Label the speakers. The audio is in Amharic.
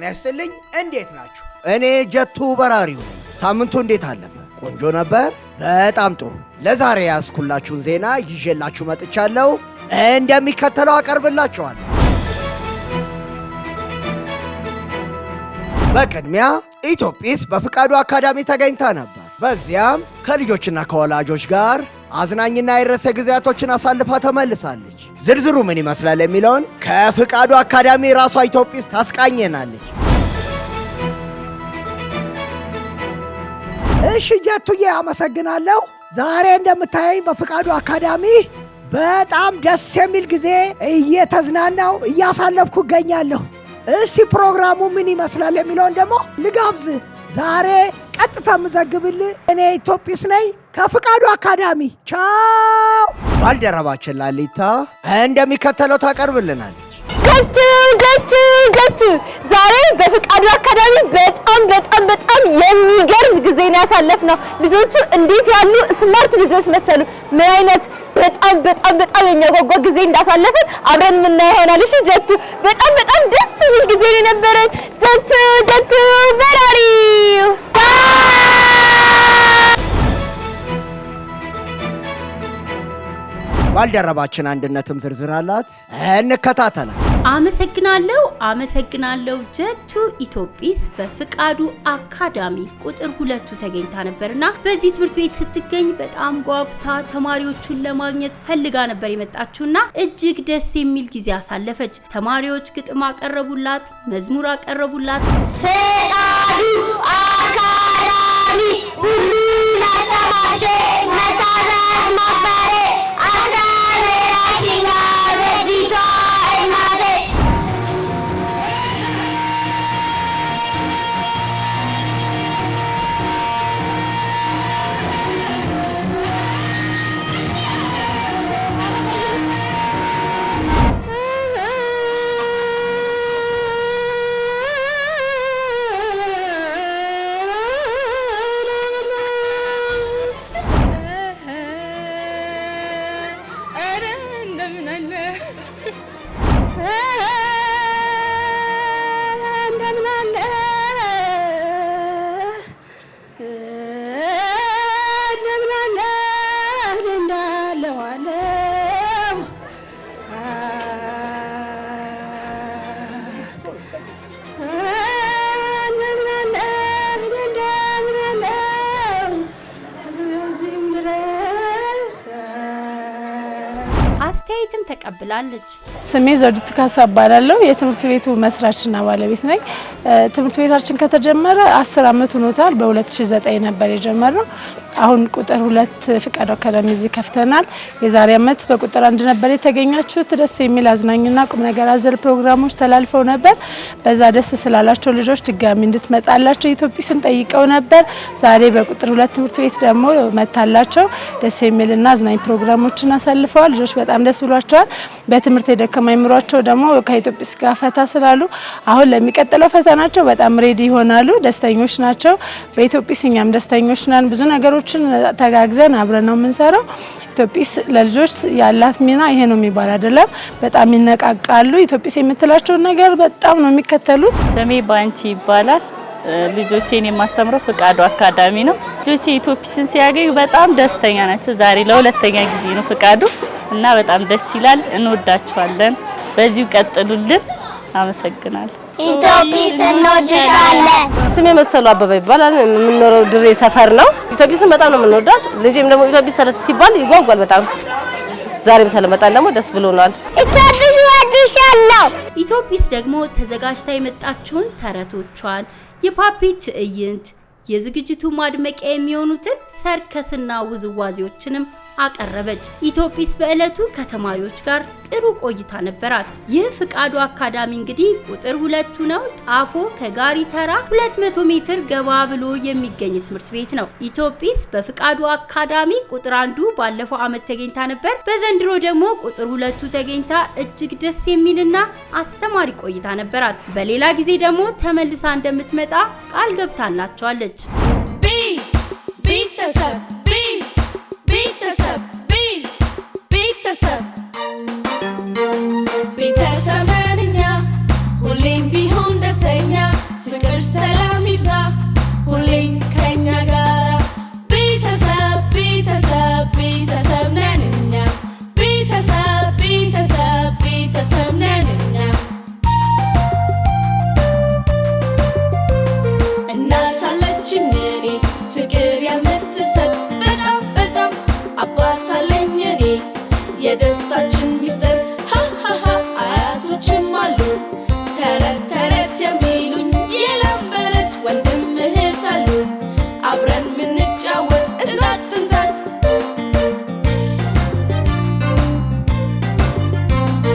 Speaker 1: ጤና ይስጥልኝ እንዴት ናችሁ? እኔ ጀቱ በራሪው ነኝ። ሳምንቱ እንዴት አለፈ? ቆንጆ ነበር? በጣም ጥሩ። ለዛሬ ያስኩላችሁን ዜና ይዤላችሁ መጥቻለሁ። እንደሚከተለው አቀርብላችኋለሁ። በቅድሚያ ኢትዮጲስ በፍቃዱ አካዳሚ ተገኝታ ነበር። በዚያም ከልጆችና ከወላጆች ጋር አዝናኝና የረሰ ጊዜያቶችን አሳልፋ ተመልሳለች። ዝርዝሩ ምን ይመስላል የሚለውን ከፍቃዱ አካዳሚ ራሷ ኢትዮጲስ ታስቃኘናለች።
Speaker 2: እሺ ጀቱዬ አመሰግናለሁ። ዛሬ እንደምታየኝ በፍቃዱ አካዳሚ በጣም ደስ የሚል ጊዜ እየተዝናናው እያሳለፍኩ እገኛለሁ። እስቲ ፕሮግራሙ ምን ይመስላል የሚለውን ደግሞ ልጋብዝ። ዛሬ ቀጥታ ምዘግብልህ እኔ ኢትዮጲስ ነኝ ከፍቃዱ አካዳሚ። ቻው።
Speaker 1: ባልደረባችን ላሊታ እንደሚከተለው ታቀርብልናለች።
Speaker 3: ገት ዛሬ በፍቃዱ አካዳሚ በጣም የሚገርም ጊዜ ነው ያሳለፍነው። ልጆቹ እንዴት ያሉ ስማርት ልጆች መሰሉ! ምን አይነት በጣም የሚያጓጓ ጊዜ እንዳሳለፈን አብረን የምናየው ይሆናል። እሺ ጀቱ፣ በጣም ደስ የሚል ጊዜ ነው የነበረን። ጀቱ በራሪ
Speaker 1: ባልደረባችን አንድነትም ዝርዝር አላት። እንከታተላለን።
Speaker 4: አመሰግናለሁ ጀቱ። ኢትዮጲስ በፍቃዱ አካዳሚ ቁጥር 2 ተገኝታ ነበርና በዚህ ትምህርት ቤት ስትገኝ በጣም ጓጉታ ተማሪዎቹን ለማግኘት ፈልጋ ነበር የመጣችውና እጅግ ደስ የሚል ጊዜ አሳለፈች። ተማሪዎች ግጥም አቀረቡላት፣ መዝሙር አቀረቡላት።
Speaker 3: ፍቃዱ አካዳሚ ሁሉ ለተማሸ መታዘዝ ማፈሬ
Speaker 4: አስተያየትን ተቀብላለች።
Speaker 5: ስሜ ዘውዲቱ ካሳ እባላለሁ። የትምህርት ቤቱ መስራችና ባለቤት ነኝ። ትምህርት ቤታችን ከተጀመረ 10 ዓመት ሆኖታል። በ2009 ነበር የጀመረው። አሁን ቁጥር 2 ፍቃዱ አካዳሚ እዚህ ከፍተናል። የዛሬ ዓመት በቁጥር 1 ነበር የተገኛችሁት። ደስ የሚል አዝናኝና ቁም ነገር አዘል ፕሮግራሞች ተላልፈው ነበር። በዛ ደስ ስላላቸው ልጆች ድጋሚ እንድትመጣላቸው ኢትዮጲስን ጠይቀው ነበር። ዛሬ በቁጥር 2 ትምህርት ቤት ደግሞ መታላቸው ደስ የሚልና አዝናኝ ፕሮግራሞችን አሳልፈዋል። ልጆች በጣም ደስ ብሏቸዋል። በትምህርት የደከማ አይምሯቸው ደግሞ ከኢትዮጲስ ጋር ፈታ ስላሉ አሁን ለሚቀጥለው ፈተናቸው በጣም ሬዲ ይሆናሉ። ደስተኞች ናቸው። በኢትዮጲስ እኛም ደስተኞች ነን። ብዙ ነገሮችን ተጋግዘን አብረን ነው የምንሰራው። ኢትዮጲስ ለልጆች ያላት ሚና ይሄ ነው የሚባል አይደለም። በጣም ይነቃቃሉ። ኢትዮጲስ የምትላቸውን ነገር በጣም ነው የሚከተሉት።
Speaker 6: ስሜ ባንቺ ይባላል። ልጆቼን የማስተምረው ፍቃዱ አካዳሚ ነው። ልጆቼ ኢትዮጲስን ሲያገኙ በጣም ደስተኛ ናቸው። ዛሬ ለሁለተኛ ጊዜ ነው ፍቃዱ እና በጣም ደስ ይላል። እንወዳቸዋለን። በዚሁ ቀጥሉልን። አመሰግናለሁ።
Speaker 3: ኢትዮጲስ እንወድሻለን።
Speaker 7: ስሜ መሰሉ አበበ ይባላል። የምንኖረው ድሬ ሰፈር ነው። ኢትዮጲስን በጣም ነው የምንወዳት። ልጄም ደግሞ ኢትዮጲስ ሰረት ሲባል ይጓጓል በጣም። ዛሬም ስለመጣን ደግሞ ደስ ብሎናል።
Speaker 3: ኢትዮጲስ እወድሻለሁ።
Speaker 4: ኢትዮጲስ ደግሞ ተዘጋጅታ የመጣችውን ተረቶቿን፣ የፓፔት ትዕይንት፣ የዝግጅቱ ማድመቂያ የሚሆኑትን ሰርከስና ውዝዋዜዎችንም አቀረበች። ኢትዮጲስ በእለቱ ከተማሪዎች ጋር ጥሩ ቆይታ ነበራት። ይህ ፍቃዱ አካዳሚ እንግዲህ ቁጥር 2 ነው። ጣፎ ከጋሪ ተራ 200 ሜትር ገባ ብሎ የሚገኝ ትምህርት ቤት ነው። ኢትዮጲስ በፍቃዱ አካዳሚ ቁጥር 1 ባለፈው ዓመት ተገኝታ ነበር። በዘንድሮ ደግሞ ቁጥር 2 ተገኝታ እጅግ ደስ የሚልና አስተማሪ ቆይታ ነበራት። በሌላ ጊዜ ደግሞ ተመልሳ እንደምትመጣ ቃል ገብታላቸዋለች።
Speaker 8: ቤተሰብ